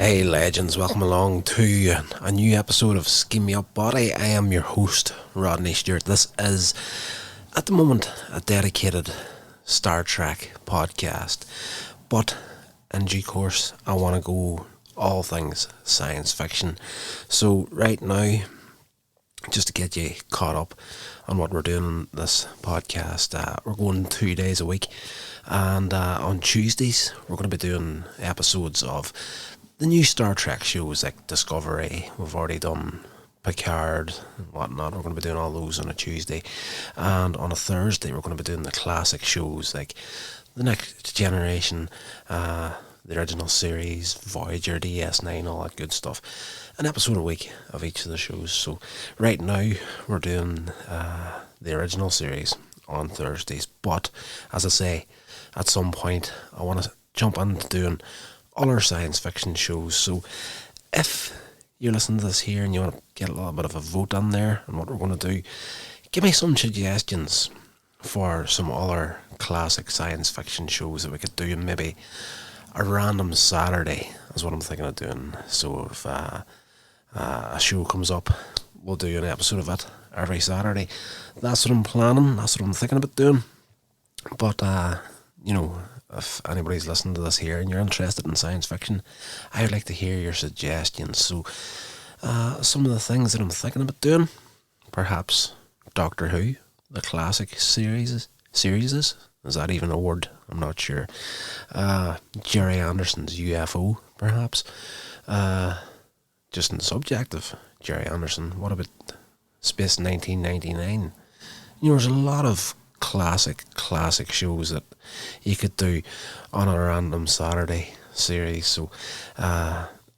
Hey legends, welcome along to a new episode of Sceammeupbotty. I am your host, Rodney Stewart. This is, at the moment, a dedicated Star Trek podcast. But in due course, I want to go all things science fiction. So right now, just to get you caught up on what we're doing in this podcast, we're going 2 days a week. And on Tuesdays, we're going to be doing episodes of the new Star Trek shows like Discovery. We've already done Picard and whatnot. We're going to be doing all those on a Tuesday. And on a Thursday, we're going to be doing the classic shows like The Next Generation, the original series, Voyager, DS9, all that good stuff. An episode a week of each of the shows. So right now, we're doing the original series on Thursdays. But, as I say, at some point, I want to jump into doing all our science fiction shows. So if you listen to this here and you want to get a little bit of a vote on there on what we're going to do, give me some suggestions for some other classic science fiction shows that we could do. Maybe a random Saturday is what I'm thinking of doing. So if a show comes up, we'll do an episode of it every Saturday. That's what I'm planning. That's what I'm thinking about doing. But if anybody's listening to this here and you're interested in science fiction, I would like to hear your suggestions. So some of the things that I'm thinking about doing, perhaps Doctor Who, the classic series. Is that even a word? I'm not sure. Jerry Anderson's UFO, perhaps. Just in the subject of Jerry Anderson, what about Space 1999? There's a lot of classic shows that you could do on a random Saturday series. So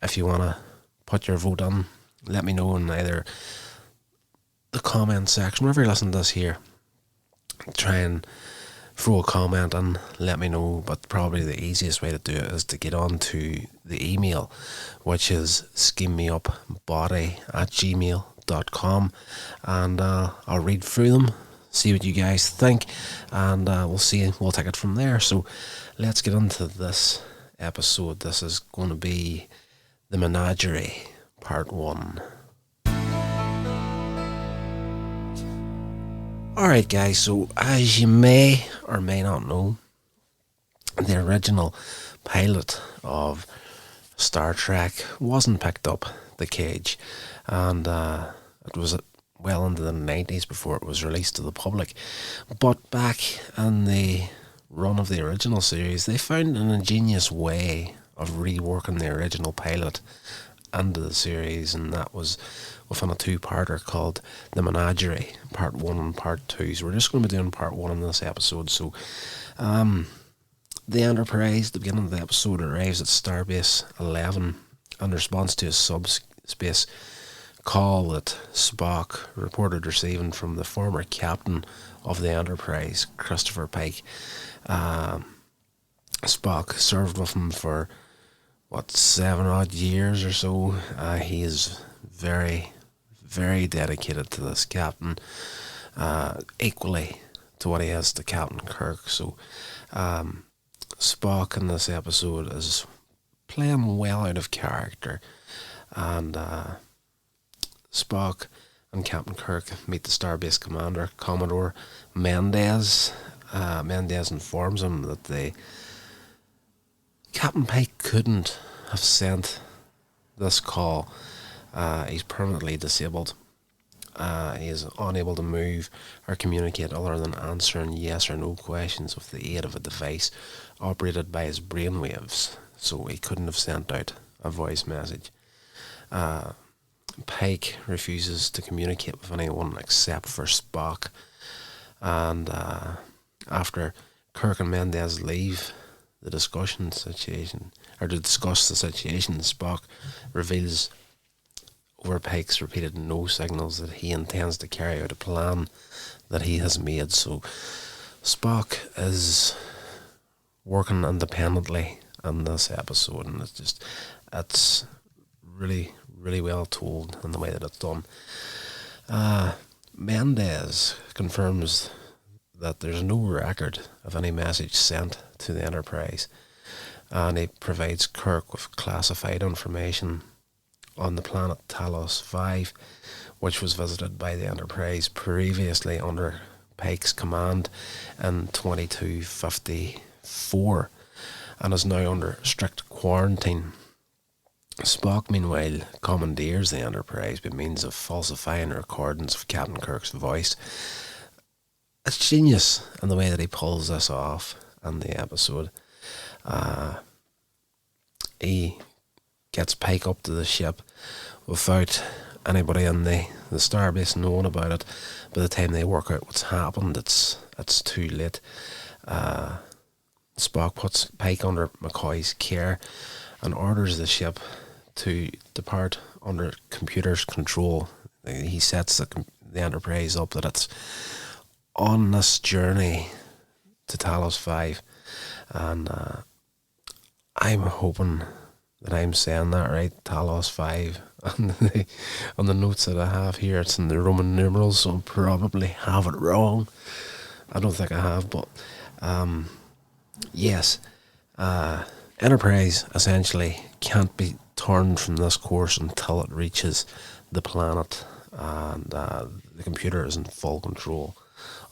if you want to put your vote on, let me know in either the comment section, wherever you're listening to this here. Try and throw a comment and let me know, but probably the easiest way to do it is to get on to the email, which is sceammeupbotty@gmail.com, and I'll read through them, see what you guys think, and we'll take it from there. So let's get into this episode. This is going to be the Menagerie, part 1. Alright guys, so as you may or may not know, the original pilot of Star Trek wasn't picked up the cage, and it was well into the 90s before it was released to the public. But back in the run of the original series, they found an ingenious way of reworking the original pilot into the series, and that was within a 2-parter called The Menagerie, part 1 and part 2. So we're just going to be doing part 1 in this episode. So the Enterprise, at the beginning of the episode, arrives at Starbase 11 in response to a subspace call that Spock reported receiving from the former captain of the Enterprise, Christopher Pike. Spock served with him for 7 odd years or so. He is very, very dedicated to this captain, equally to what he has to Captain Kirk. So Spock in this episode is playing well out of character, and Spock and Captain Kirk meet the Starbase commander, Commodore Mendez. Mendez informs him that Captain Pike couldn't have sent this call. He's permanently disabled. He is unable to move or communicate other than answering yes or no questions with the aid of a device operated by his brainwaves. So he couldn't have sent out a voice message. Pike refuses to communicate with anyone except for Spock. And after Kirk and Mendez leave to discuss the situation, Spock reveals over Pike's repeated no signals that he intends to carry out a plan that he has made. So Spock is working independently in this episode, and it's really, really well told in the way that it's done. Mendez confirms that there's no record of any message sent to the Enterprise, and he provides Kirk with classified information on the planet Talos 5, which was visited by the Enterprise previously under Pike's command in 2254 and is now under strict quarantine. Spock, meanwhile, commandeers the Enterprise by means of falsifying recordings of Captain Kirk's voice. It's genius in the way that he pulls this off in the episode. He gets Pike up to the ship without anybody in the starbase knowing about it. By the time they work out what's happened, it's too late. Spock puts Pike under McCoy's care and orders the ship to depart under computer's control. He sets the Enterprise up that it's on this journey to Talos 5, and I'm hoping that I'm saying that right, Talos 5. On the notes that I have here, it's in the Roman numerals, so I'll probably have it wrong. I don't think I have, but yes, Enterprise essentially can't be turned from this course until it reaches the planet, and the computer is in full control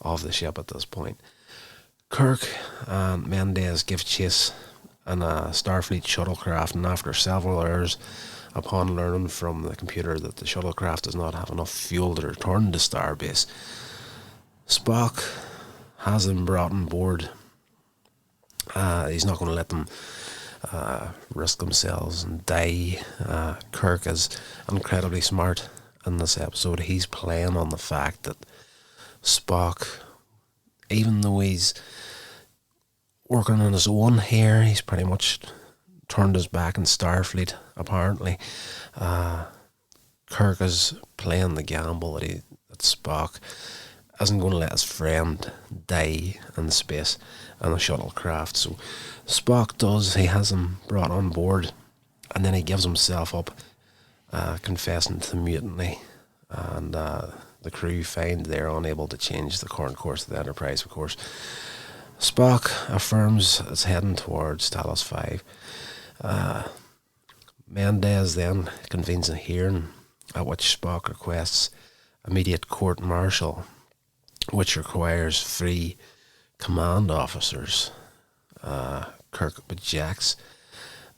of the ship at this point. Kirk and Mendez give chase in a Starfleet shuttlecraft, and after several hours, upon learning from the computer that the shuttlecraft does not have enough fuel to return to Starbase, Spock has them brought on board. He's not going to let them risk themselves and die. Kirk is incredibly smart in this episode. He's playing on the fact that Spock, even though he's working on his own here, he's pretty much turned his back in Starfleet, apparently. Kirk is playing the gamble that Spock isn't going to let his friend die in space in the shuttlecraft. So Spock he has him brought on board, and then he gives himself up, confessing to mutiny, and the crew find they're unable to change the current course of the Enterprise, of course. Spock affirms it's heading towards Talos 5. Mendez then convenes a hearing at which Spock requests immediate court-martial, which requires 3 command officers. Kirk objects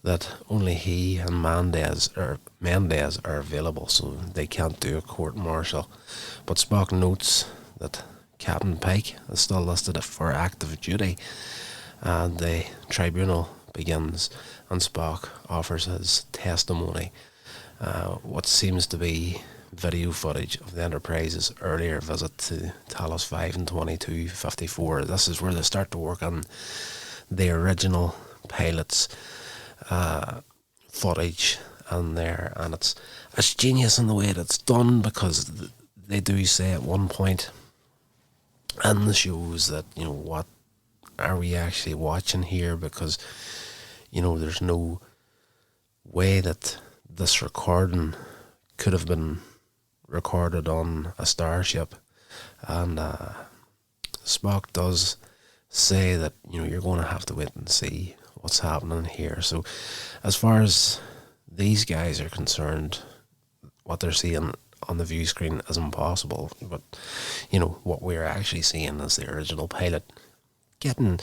that only he and Mendez are available, so they can't do a court-martial. But Spock notes that Captain Pike is still listed for active duty, and the tribunal begins, and Spock offers his testimony, what seems to be video footage of the Enterprise's earlier visit to Talos 5 in 2254. This is where they start to work on the original pilot's footage in there, and it's genius in the way that it's done, because they do say at one point in the shows that, what are we actually watching here, because there's no way that this recording could have been recorded on a starship. And Spock does say that you're going to have to wait and see what's happening here. So as far as these guys are concerned, what they're seeing on the view screen is impossible, but what we're actually seeing is the original pilot getting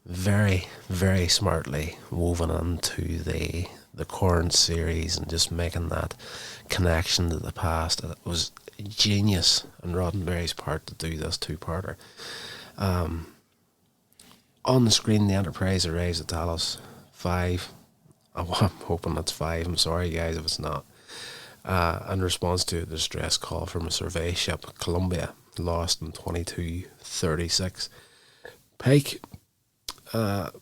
very, very smartly woven into the current series and just making that connection to the past. It was genius on Roddenberry's part to do this 2-parter. On the screen, the Enterprise arrives at Talos 5. I'm hoping it's 5. I'm sorry, guys, if it's not. In response to a distress call from a survey ship, Columbia, lost in 2236. Pike,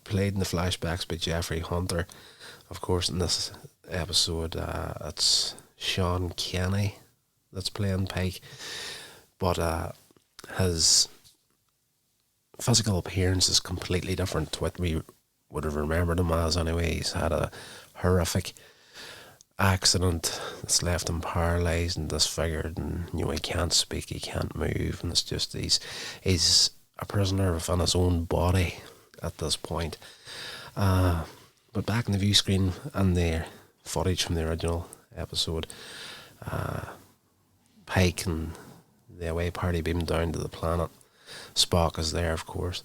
played in the flashbacks by Jeffrey Hunter. Of course, in this episode, it's Sean Kenny that's playing Pike, but his physical appearance is completely different to what we would have remembered him as anyway. He's had a horrific accident that's left him paralysed and disfigured, and he can't speak, he can't move, and it's just he's a prisoner within his own body at this point. But back in the view screen and the footage from the original episode, Pike and the away party beam down to the planet. Spock is there, of course,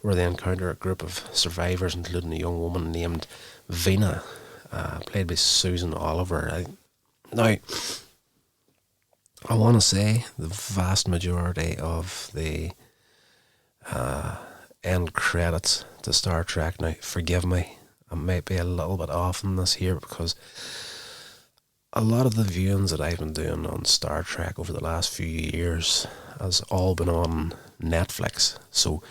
where they encounter a group of survivors, including a young woman named Vina, played by Susan Oliver. Now, I want to say the vast majority of the end credits to Star Trek, now forgive me, I might be a little bit off on this here, because a lot of the viewings that I've been doing on Star Trek over the last few years has all been on Netflix. So,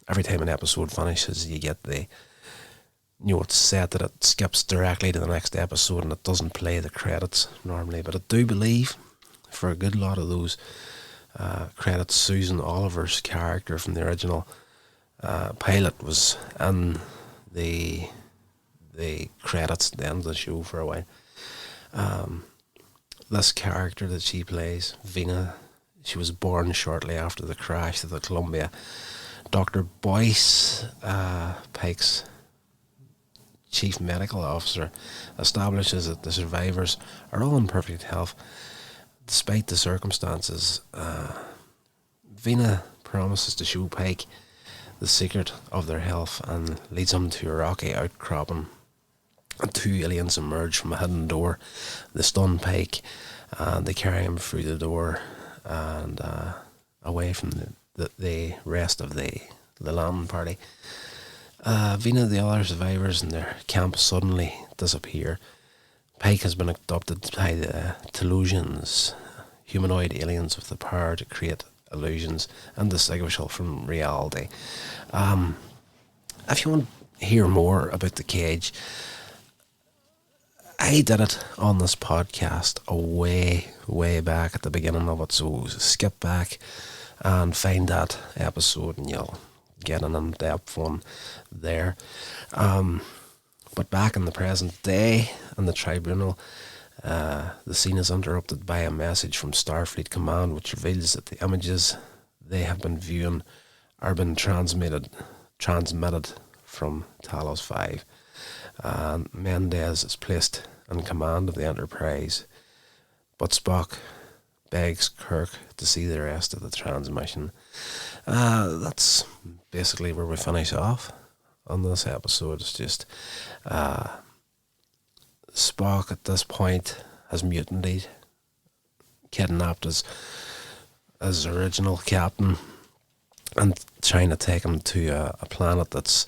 every time an episode finishes, you get it's set that it skips directly to the next episode and it doesn't play the credits normally. But I do believe for a good lot of those credits, Susan Oliver's character from the original pilot was in the credits at the end of the show for a while. This character that she plays, Vina, she was born shortly after the crash of the Columbia. Dr. Boyce, Pike's chief medical officer, establishes that the survivors are all in perfect health despite the circumstances. Vina promises to show Pike the secret of their health and leads him to a rocky outcropping. And two aliens emerge from a hidden door. They stun Pike and they carry him through the door and away from the rest of the land party. Vina and the other survivors in their camp suddenly disappear. Pike has been adopted by the Telosians, humanoid aliens with the power to create illusions indistinguishable from reality. If you want to hear more about the cage, I did it on this podcast way back at the beginning of it, so skip back and find that episode and you'll get an in-depth one there. But back in the present day, in the tribunal, the scene is interrupted by a message from Starfleet Command which reveals that the images they have been viewing are being transmitted from Talos 5. And Mendez is placed in command of the Enterprise, but Spock begs Kirk to see the rest of the transmission. That's basically where we finish off on this episode. It's just Spock at this point has mutinied, kidnapped his original captain, and trying to take him to a planet that's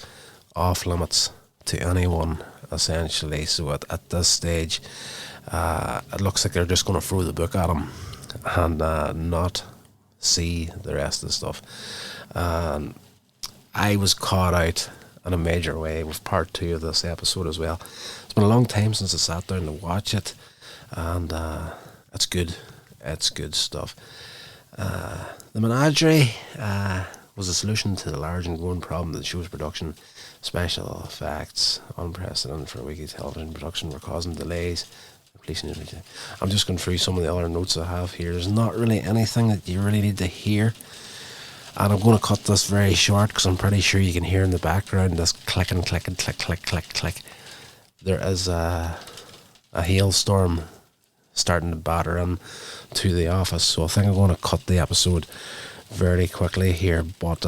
off limits to anyone, essentially. So at this stage, it looks like they're just going to throw the book at him and not see the rest of the stuff. I was caught out in a major way with part 2 of this episode as well. It's been a long time since I sat down to watch it, and it's good. It's good stuff. The Menagerie was a solution to the large and growing problem of the show's production. Special effects, unprecedented for a weekly television production, were causing delays. I'm just going through some of the other notes I have here. There's not really anything that you really need to hear, and I'm going to cut this very short because I'm pretty sure you can hear in the background this clicking, click, click. There is a hailstorm starting to batter in to the office, so I think I'm going to cut the episode very quickly here. But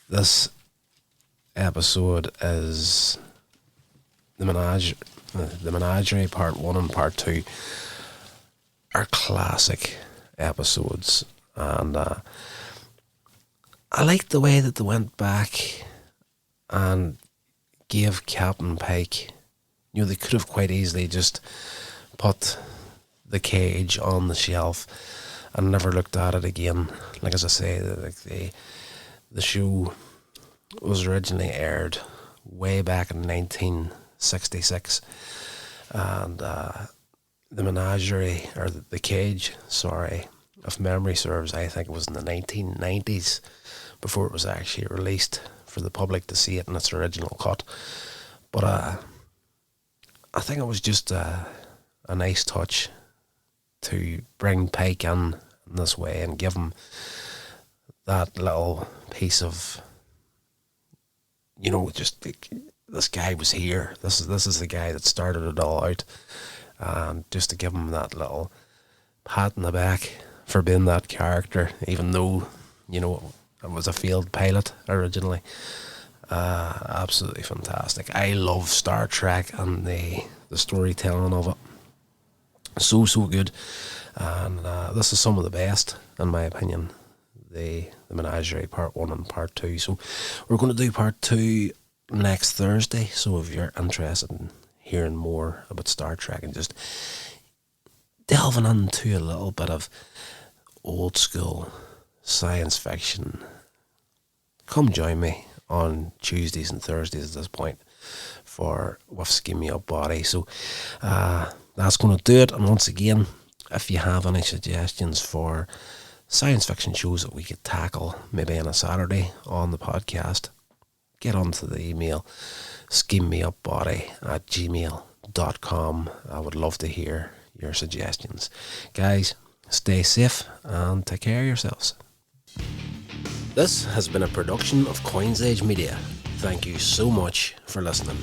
this episode is the Menagerie Part 1 and Part 2 are classic episodes, and I like the way that they went back and gave Captain Pike, they could have quite easily just put the cage on the shelf and never looked at it again. Like, as I say, the show was originally aired way back in 1966, and the Menagerie, or the cage, if memory serves, I think it was in the 1990s before it was actually released for the public to see it in its original cut. But I think it was just a nice touch to bring Pike in this way and give him that little piece of, just this guy was here. This is the guy that started it all out. And just to give him that little pat in the back for being that character, even though, you know, it was a failed pilot originally. Absolutely fantastic. I love Star Trek and the storytelling of it. So good. And this is some of the best, in my opinion. The Menagerie Part 1 and Part 2. So we're going to do Part 2 next Thursday. So if you're interested in hearing more about Star Trek and just delving into a little bit of old school science fiction, come join me on Tuesdays and Thursdays at this point with Sceam Me Up Botty. So that's going to do it. And once again, if you have any suggestions for science fiction shows that we could tackle maybe on a Saturday on the podcast, get onto the email sceammeupbotty@gmail.com. I would love to hear your suggestions. Guys, stay safe and take care of yourselves. This has been a production of Coins Age Media. Thank you so much for listening.